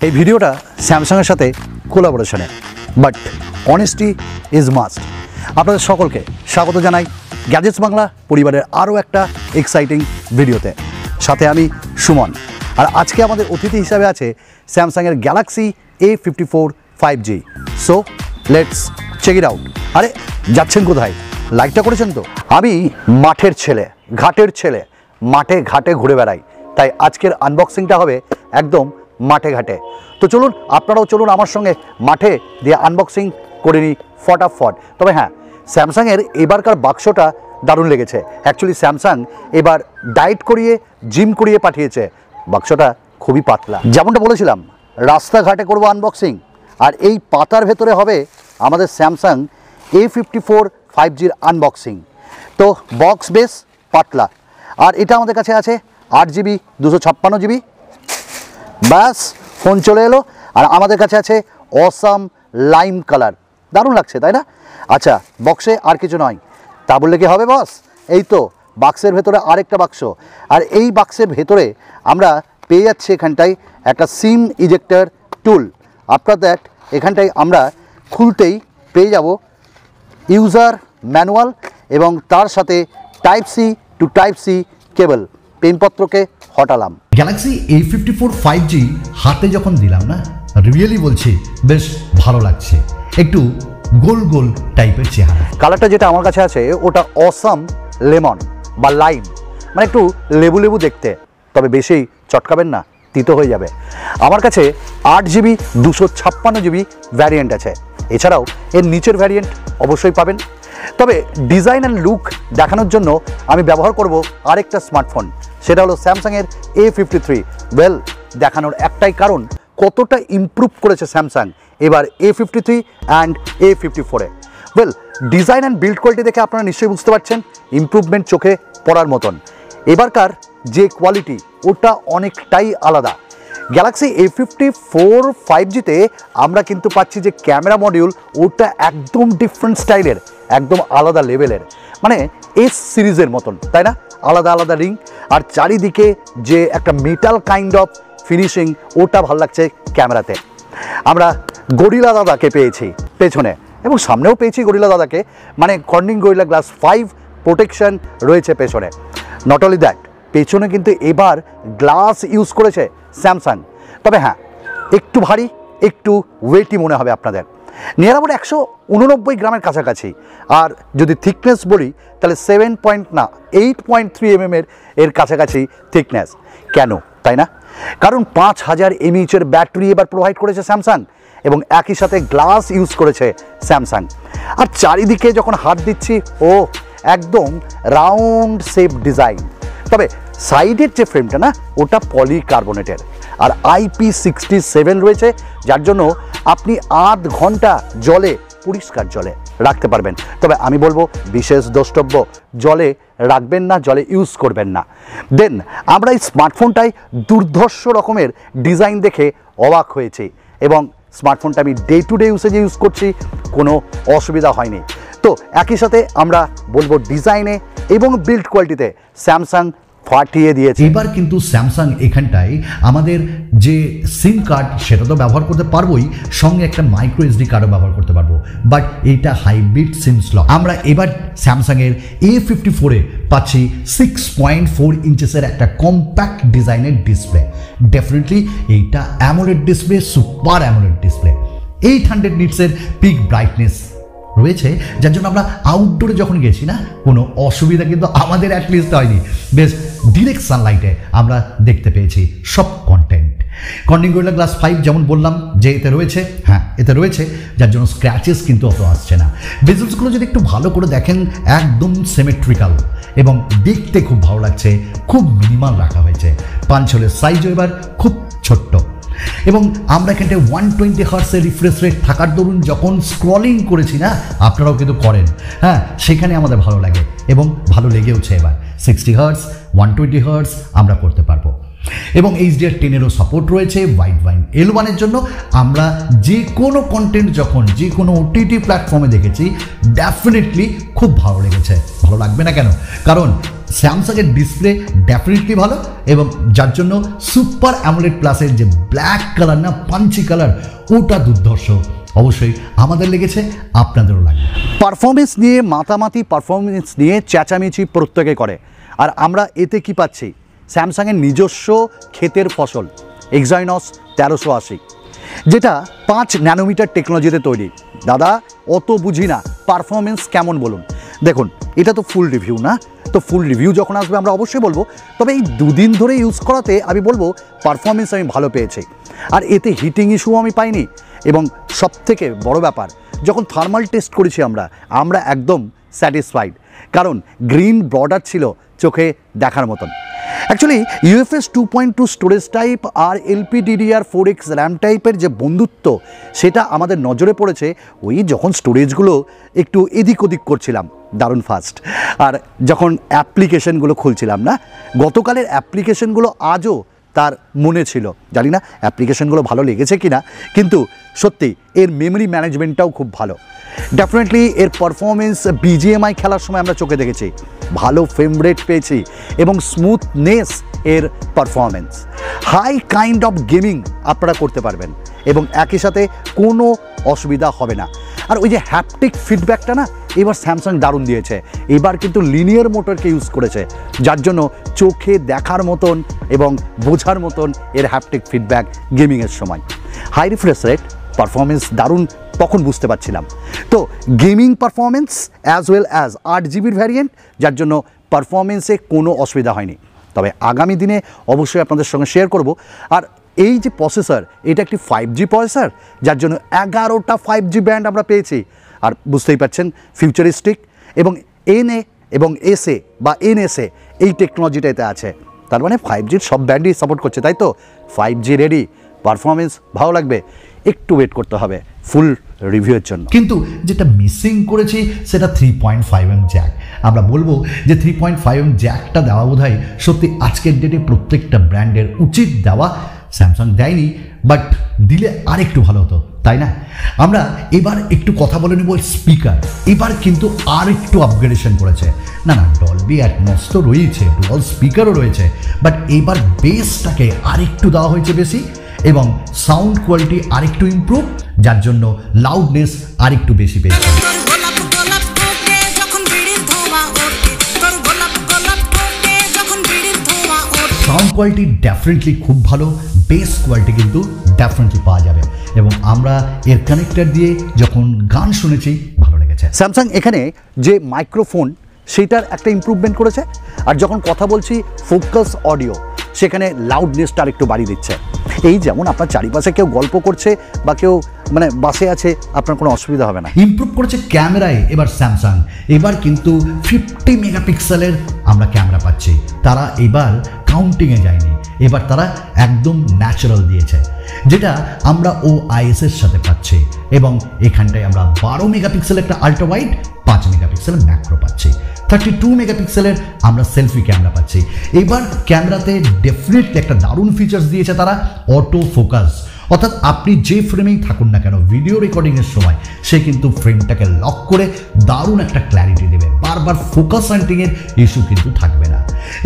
এই ভিডিওটা স্যামসাংয়ের সাথে কোলাবোরেশনে, বাট অনেস্টি ইজ মাস্ট। আপনাদের সকলকে স্বাগত জানাই গ্যাজেটস বাংলা পরিবারের আরও একটা এক্সাইটিং ভিডিওতে। সাথে আমি সুমন, আর আজকে আমাদের অতিথি হিসাবে আছে স্যামসাংয়ের Galaxy A54 5G। So let's check it out. আরে যাচ্ছেন কোথায়? লাইকটা করেছেন তো? আমি মাঠের ছেলে, ঘাটের ছেলে, মাঠে ঘাটে ঘুরে বেড়াই, তাই আজকের আনবক্সিংটা হবে একদম মাঠে ঘাটে। তো চলুন আপনারাও চলুন আমার সঙ্গে মাঠে দিয়ে আনবক্সিং করে নিই ফটাফট। তবে হ্যাঁ, স্যামসাংয়ের এবারকার বাক্সটা দারুণ লেগেছে। অ্যাকচুয়ালি স্যামসাং এবার ডায়েট করিয়ে জিম করিয়ে পাঠিয়েছে। বাক্সটা খুবই পাতলা, যেমনটা বলেছিলাম রাস্তাঘাটে করব আনবক্সিং, আর এই পাতার ভেতরে হবে আমাদের স্যামসাং A54 5Gর আনবক্সিং। তো বক্স বেশ পাতলা, আর এটা আমাদের কাছে আছে 8GB 256GB। ব্যাস, ফোন চলে এলো। আর আমাদের কাছে আছে অসাম লাইম কালার, দারুণ লাগছে তাই না? আচ্ছা, বক্সে আর কিছু নয়, তা বললে কি হবে বস? এই তো বাক্সের ভেতরে আরেকটা বাক্স, আর এই বাক্সের ভেতরে আমরা পেয়ে যাচ্ছি এখানটায় একটা সিম ইজেক্টর টুল। আফটার দ্যাট এখানটায় আমরা খুলতেই পেয়ে যাব ইউজার ম্যানুয়াল এবং তার সাথে type C to type C cable. পেনপত্রকে হটালাম। গ্যালাক্সি A54 5G হাতে যখন দিলাম না, রিয়েলি বলছি বেশ ভালো লাগছে। একটু গোল গোল টাইপের চেহারা। কালারটা যেটা আমার কাছে আছে ওটা অসাম লেমন বা লাইম, মানে একটু লেবু লেবু দেখতে, তবে বেশি চটকাবেন না, তিতো হয়ে যাবে। আমার কাছে 8GB 256GB ভ্যারিয়েন্ট আছে, এছাড়াও এর নিচের ভ্যারিয়েন্ট অবশ্যই পাবেন। তবে ডিজাইন অ্যান্ড লুক দেখানোর জন্য আমি ব্যবহার করব আরেকটা স্মার্টফোন, সেটা হলো স্যামসাংয়ের A53। ওয়েল, দেখানোর একটাই কারণ কতটা ইমপ্রুভ করেছে স্যামসাং এবার A53 অ্যান্ড A54-এ। Well, design and build quality দেখে আপনারা নিশ্চয়ই বুঝতে পারছেন ইমপ্রুভমেন্ট চোখে পড়ার মতন। এবারকার যে কোয়ালিটি ওটা অনেকটাই আলাদা। গ্যালাক্সি A54 5Gতে আমরা কিন্তু পাচ্ছি যে ক্যামেরা মডিউল ওটা একদম ডিফারেন্ট স্টাইলের, একদম আলাদা লেভেলের, মানে এস সিরিজের মতন, তাই না? আলাদা আলাদা রিং, আর চারিদিকে যে একটা মেটাল কাইন্ড অফ ফিনিশিং, ওটা ভালো লাগছে ক্যামেরাতে। আমরা গরিলা দাদাকে পেয়েছি পেছনে, এবং সামনেও পেয়েছি গরিলা দাদাকে, মানে কর্নিং গরিলা গ্লাস 5 প্রোটেকশন রয়েছে পেছনে। নট অনলি দ্যাট, পেছনে কিন্তু এবার গ্লাস ইউজ করেছে স্যামসাং। তবে হ্যাঁ, একটু ভারী, একটু ওয়েটি মনে হবে আপনাদের। নিয়ার অ্যাবাউট 189 গ্রামের কাছাকাছি। আর যদি থিকনেস বলি তাহলে 8.3 mm এর কাছাকাছি থিকনেস। কেন তাই না? কারণ 5000 mAh ব্যাটারি এবার প্রোভাইড করেছে স্যামসাং, এবং একই সাথে গ্লাস ইউজ করেছে স্যামসাং। আর চারিদিকে যখন হাত দিচ্ছি, ও একদম রাউন্ড শেপ ডিজাইন। তবে সাইডের যে ফ্রেমটা না, ওটা পলিকার্বনেটের, আর IP67 রয়েছে, যার জন্য আপনি আধ ঘন্টা জলে, পরিষ্কার জলে রাখতে পারবেন। তবে আমি বলবো বিশেষ দ্রষ্টব্য, জলে রাখবেন না, জলে ইউজ করবেন না। দেন আমরা এই স্মার্টফোনটায় দুর্ধর্ষ রকমের ডিজাইন দেখে অবাক হয়েছি, এবং স্মার্টফোনটা আমি ডে টু ডে ইউসেজে ইউজ করছি, কোনো অসুবিধা হয়নি। তো একই সাথে আমরা বলবো ডিজাইনে এবং বিল্ড কোয়ালিটিতে স্যামসাং ফাটিয়ে দিয়েছে। এবার কিন্তু স্যামসাং এখানটায় আমাদের যে সিম কার্ড সেটা তো ব্যবহার করতে পারবোই, সঙ্গে একটা মাইক্রো SD কার্ডও ব্যবহার করতে পারবো, বাট এইটা হাইব্রিড সিম স্লট। আমরা এবার স্যামসাংয়ের A54-এ পাচ্ছি 6.4 ইঞ্চেসের একটা কম্প্যাক্ট ডিজাইনের ডিসপ্লে। ডেফিনেটলি এইটা AMOLED display, super AMOLED display. 800 নিটসের পিক ব্রাইটনেস রয়েছে, যার জন্য আমরা আউটডোরে যখন গেছি না, কোনো অসুবিধা কিন্তু আমাদের অ্যাটলিস্ট হয়নি। বেশ ডিরেক্ট সানলাইটে আমরা দেখতে পেয়েছি সব কন্টেন্ট। কর্নিং গরিলা গ্লাস 5 যেমন বললাম যে এতে রয়েছে, হ্যাঁ এতে রয়েছে, যার জন্য স্ক্র্যাচেস কিন্তু অত আসছে না। বেজেলসগুলো যদি একটু ভালো করে দেখেন, একদম সিমেট্রিক্যাল এবং দেখতে খুব ভালো লাগছে, খুব মিনিমাল রাখা হয়েছে। পাঞ্চ হোলের সাইজও এবার খুব ছোট্ট, এবং আমরা এখানটায় 120 হার্টসের রিফ্রেশ রেট থাকার দরুন যখন স্ক্রলিং করেছি না, আপনারাও কিন্তু করেন, হ্যাঁ সেখানে আমাদের ভালো লাগে এবং ভালো লেগেওছে। এবার 60 হার্টস 120 হার্টস আমরা করতে পারবো। এবং HDR10-এরও সাপোর্ট রয়েছে হোয়াইট ওয়াইন L1-এর জন্য। আমরা যে কোনো কন্টেন্ট যখন যে কোনো OTT প্ল্যাটফর্মে দেখেছি ডেফিনেটলি খুব ভালো লেগেছে। ভালো লাগবে না কেন? কারণ স্যামসাংয়ের ডিসপ্লে ডেফিনেটলি ভালো, এবং যার জন্য সুপার অ্যামোলেড প্লাসের যে ব্ল্যাক কালার না, পাঞ্চি কালার, ওটা দুর্ধর্ষ। অবশ্যই আমাদের লেগেছে, আপনাদেরও লাগবে। পারফরমেন্স নিয়ে মাতামাতি, পারফরমেন্স নিয়ে চেঁচামেচি প্রত্যেকে করে, আর আমরা এতে কি পাচ্ছি? স্যামসাংয়ের নিজস্ব ক্ষেতের ফসল এক্সাইনস 1380, যেটা 5 ন্যানোমিটার টেকনোলজিতে তৈরি। দাদা অত বুঝি না, পারফরমেন্স কেমন বলুন। দেখুন, এটা তো ফুল রিভিউ না, তো ফুল রিভিউ যখন আসবে আমরা অবশ্যই বলবো। তবে এই 2 দিন ধরে ইউজ করাতে আমি বলবো পারফরমেন্স আমি ভালো পেয়েছি, আর এতে হিটিং ইস্যু আমি পাইনি। এবং সবথেকে বড় ব্যাপার, যখন থার্মাল টেস্ট করেছি আমরা একদম স্যাটিসফাইড, কারণ গ্রিন বর্ডার ছিল চোখে দেখার মতন। অ্যাকচুয়ালি UFS 2.2 স্টোরেজ টাইপ আর LPDDR4X র্যাম টাইপের যে বন্ধুত্ব, সেটা আমাদের নজরে পড়েছে ওই যখন স্টোরেজগুলো একটু এদিক ওদিক করছিলাম, দারুণ ফাস্ট। আর যখন অ্যাপ্লিকেশনগুলো খুলছিলাম না, গতকালের অ্যাপ্লিকেশনগুলো আজও তার মনে ছিল। জানি না অ্যাপ্লিকেশনগুলো ভালো লেগেছে কি না, কিন্তু সত্যি এর মেমরি ম্যানেজমেন্টটাও খুব ভালো। ডেফিনেটলি এর পারফরমেন্স BGMI খেলার সময় আমরা চোখে দেখেছি, ভালো ফ্রেম রেট পেয়েছি, এবং স্মুথনেস এর performance. High kind of gaming আপনারা করতে পারবেন, এবং একই সাথে কোনো অসুবিধা হবে না। আর ওই যে হ্যাপটিক ফিডব্যাকটা না, এবার স্যামসাং দারুণ দিয়েছে। এবার কিন্তু লিনিয়ার মোটরকে ইউজ করেছে, যার জন্য চোখে দেখার মতন এবং বোঝার মতন এর হ্যাপটিক ফিডব্যাক গেমিংয়ের সময়। হাই রিফ্রেশ রেট, পারফরমেন্স দারুণ তখন বুঝতে পারছিলাম। তো gaming performance as well as 8GB variant, যার জন্য পারফরমেন্সে কোনো অসুবিধা হয়নি। তবে আগামী দিনে অবশ্যই আপনাদের সঙ্গে শেয়ার করব। আর এই যে প্রসেসর, এটা একটি 5G প্রসেসর, যার জন্য 11টা 5G ব্যান্ড আমরা পেয়েছি। আর বুঝতেই পারছেন ফিউচারিস্টিক, এবং NA এবং SA বা NSA এই টেকনোলজিটা এতে আছে। তার মানে 5Gর সব ব্যান্ডই সাপোর্ট করছে, তাই তো? 5G রেডি, পারফরমেন্স ভালো লাগবে, একটু ওয়েট করতে হবে ফুল রিভিউয়ের জন্য। কিন্তু যেটা মিসিং করেছি সেটা 3.5mm জ্যাক। আমরা বলবো যে 3.5mm জ্যাকটা দেওয়া বোধহয় সত্যি আজকের ডেটে প্রত্যেকটা ব্র্যান্ডের উচিত দেওয়া। স্যামসাং দেয়নি, বাট দিলে আর একটু ভালো হতো, তাই না? আমরা এবার একটু কথা বলে নেব স্পিকার। এবার কিন্তু আর একটু আপগ্রেডেশন করেছে। না ডলবি অ্যাটমস তো রয়েছে, ডুয়াল স্পিকারও রয়েছে, বাট এবার বেসটাকে আর একটু দেওয়া হয়েছে বেশি, এবং সাউন্ড কোয়ালিটি আরেকটু ইমপ্রুভ, যার জন্য লাউডনেস আরেকটু বেশি পেয়েছে। সাউন্ড কোয়ালিটি ডেফিনেটলি খুব ভালো, বেস কোয়ালিটি কিন্তু ডেফিনেটলি পাওয়া যাবে, এবং আমরা এর কানেক্টর দিয়ে যখন গান শুনেছি ভালো লেগেছে। স্যামসাং এখানে যে মাইক্রোফোন, সেটার একটা ইমপ্রুভমেন্ট করেছে। আর যখন কথা বলছি ফোকাস অডিও, সেখানে লাউডনেসটা আর একটু বাড়িয়ে দিচ্ছে। এই যেমন আপনার চারিপাশে কেউ গল্প করছে বা কেউ মানে বাসে আছে, আপনার কোনো অসুবিধা হবে না। ইমপ্রুভ করেছে ক্যামেরায় এবার স্যামসাং। এবার কিন্তু 50 মেগাপিক্সেলের আমরা ক্যামেরা পাচ্ছি। তারা এবার কাউন্টিংয়ে যায়নি, এবার তারা একদম ন্যাচারাল দিয়েছে, যেটা আমরা OIS এর সাথে পাচ্ছি। এবং এখানটায় আমরা 12 মেগাপিক্সেলের একটা আল্ট্রা ওয়াইড, 5 মেগাপিক্সেলের ম্যাক্রো পাচ্ছি, 32 মেগাপিক্সেলের আমরা সেলফি ক্যামেরা পাচ্ছি। এবার ক্যামেরাতে ডেফিনেটলি একটা দারুণ ফিচার্স দিয়েছে তারা, অটো ফোকাস। অর্থাৎ আপনি যে ফ্রেমেই থাকুন না কেন ভিডিও রেকর্ডিংয়ের সময়, সে কিন্তু ফ্রেমটাকে লক করে দারুণ একটা ক্ল্যারিটি দেবে, বারবার ফোকাস হান্টিংয়ের ইস্যু কিন্তু থাকবে না।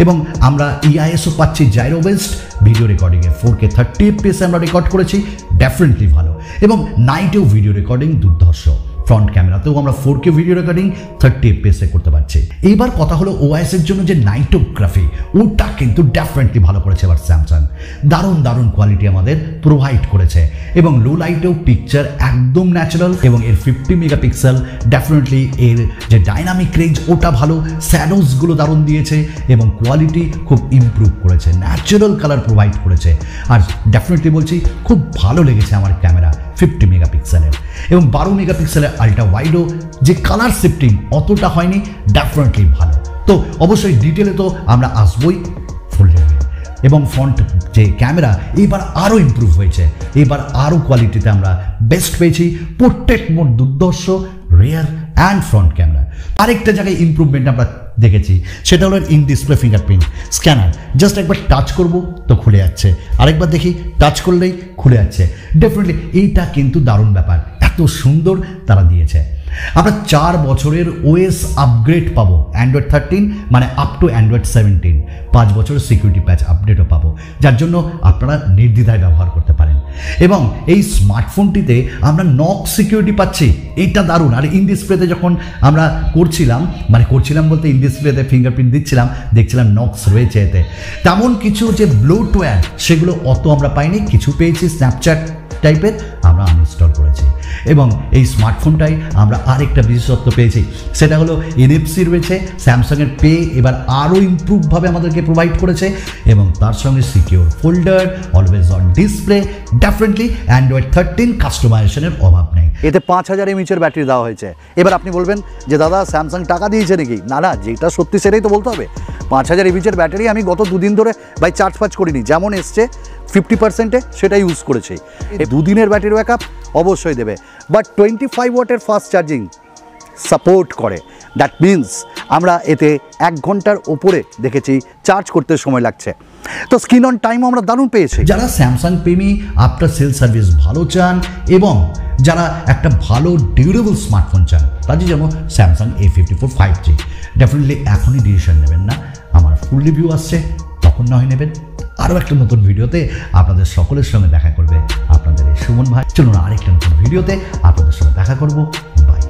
এবং আমরা EISও পাচ্ছি জাইরো বেসড ভিডিও রেকর্ডিংয়ে। 4K 30 FPS আমরা রেকর্ড করেছি, ডেফিনেটলি ভালো। এবং নাইটেও ভিডিও রেকর্ডিং দুর্ধর্ষ। ফ্রন্ট ক্যামেরাতেও আমরা 4K ভিডিও রেকর্ডিং 30 FPS করতে পারছি। এইবার কথা হলো OIS এর জন্য যে নাইটোগ্রাফি, ওটা কিন্তু ডেফিনেটলি ভালো করেছে এবার স্যামসাং। দারুণ কোয়ালিটি আমাদের প্রোভাইড করেছে, এবং লো লাইটেও পিকচার একদম ন্যাচারাল। এবং এর 50 মেগাপিক্সেল ডেফিনেটলি এর যে ডাইনামিক রেঞ্জ ওটা ভালো, শ্যাডোজগুলো দারুণ দিয়েছে, এবং কোয়ালিটি খুব ইমপ্রুভ করেছে, ন্যাচারাল কালার প্রোভাইড করেছে। আর ডেফিনেটলি বলছি খুব ভালো লেগেছে আমার ক্যামেরা 50 মেগাপিক্সেলের। এবং 12 মেগাপিক্সেলের আল্ট্রা ওয়াইডও যে কালার শিফটিং অতটা হয়নি, ডেফিনেটলি ভালো। তো অবশ্যই ডিটেলে তো আমরা আসবই ফুল রিভিউ। এবং ফ্রন্ট যে ক্যামেরা এবার আরও ইমপ্রুভ হয়েছে, এবার আরও কোয়ালিটিতে আমরা বেস্ট পেয়েছি। পোর্ট্রেট মোড দুর্ধর্ষ, রিয়ার অ্যান্ড ফ্রন্ট ক্যামেরা। আরেকটা জায়গায় ইমপ্রুভমেন্ট আমরা দেখেছি, সেটা হলো in display fingerprint scanner. Just একবার টাচ করব তো খুলে যাচ্ছে, আরেকবার দেখি টাচ করলেই খুলে যাচ্ছে। ডেফিনেটলি এইটা কিন্তু দারুণ ব্যাপার, এত সুন্দর তারা দিয়েছে। আমরা 4 বছরের ওএস আপগ্রেড পাবো, অ্যান্ড্রয়েড 13 মানে আপ টু অ্যান্ড্রয়েড 17, 5 বছরের সিকিউরিটি প্যাচ আপডেটও পাবো, যার জন্য আপনারা নির্দ্বিধায় ব্যবহার করতে পারেন। এবং এই স্মার্টফোনটিতে আমরা নক সিকিউরিটি পাচ্ছি, এটা দারুণ। আর ইন ডিসপ্লেতে যখন আমরা করছিলাম বলতে ইন ডিসপ্লেতে ফিঙ্গারপ্রিন্ট দিচ্ছিলাম, দেখছিলাম নক্স রয়েছে এতে। তেমন কিছু যে ব্লোটওয়্যার সেগুলো অত আমরা পাইনি, কিছু পেয়েছি স্ন্যাপচ্যাট টাইপের, আমরা আনইনস্টল করেছি। এবং এই স্মার্টফোনটাই আমরা আরেকটা বিশেষত্ব পেয়েছি, সেটা হলো NFC রয়েছে। স্যামসাংয়ের পে এবার আরও ইমপ্রুভভাবে আমাদেরকে প্রোভাইড করেছে, এবং তার সঙ্গে secure folder, always on display. Definitely Android 13 কাস্টমাইজেশনের অভাব নেই। এতে 5000 mAh ব্যাটারি দেওয়া হয়েছে। এবার আপনি বলবেন যে দাদা স্যামসাং টাকা দিয়েছে নাকি? না না, যেটা সত্যি সেটাই তো বলতে হবে। 5000 mAh ব্যাটারি আমি গত 2 দিন ধরে চার্জ ফার্জ করিনি, যেমন এসছে 50%-এ সেটা ইউজ করেছি। এই 2 দিনের ব্যাটারি ব্যাকআপ অবশ্যই দেবে, বাট 25 ওয়াটের ফাস্ট চার্জিং সাপোর্ট করে। দ্যাট মিনস আমরা এতে 1 ঘন্টার ওপরে দেখেছি চার্জ করতে সময় লাগছে। তো স্ক্রিন অন টাইম আমরা দারুণ পেয়েছি। যারা স্যামসাং প্রেমী, আফটার সেল সার্ভিস ভালো চান, এবং যারা একটা ভালো ডিউরেবল স্মার্টফোন চান, তাদের জন্য স্যামসাং A54 5G। ডেফিনেটলি এখনই ডিসিশন নেবেন না, আমার ফুল রিভিউ আসছে, তখন না হয় নেবেন। আরও একটা নতুন ভিডিওতে আপনাদের সকলের সঙ্গে দেখা করবে আপনাদের এই সুমন ভাই। চলুন আরেকটা নতুন ভিডিওতে আপনাদের সঙ্গে দেখা করবো।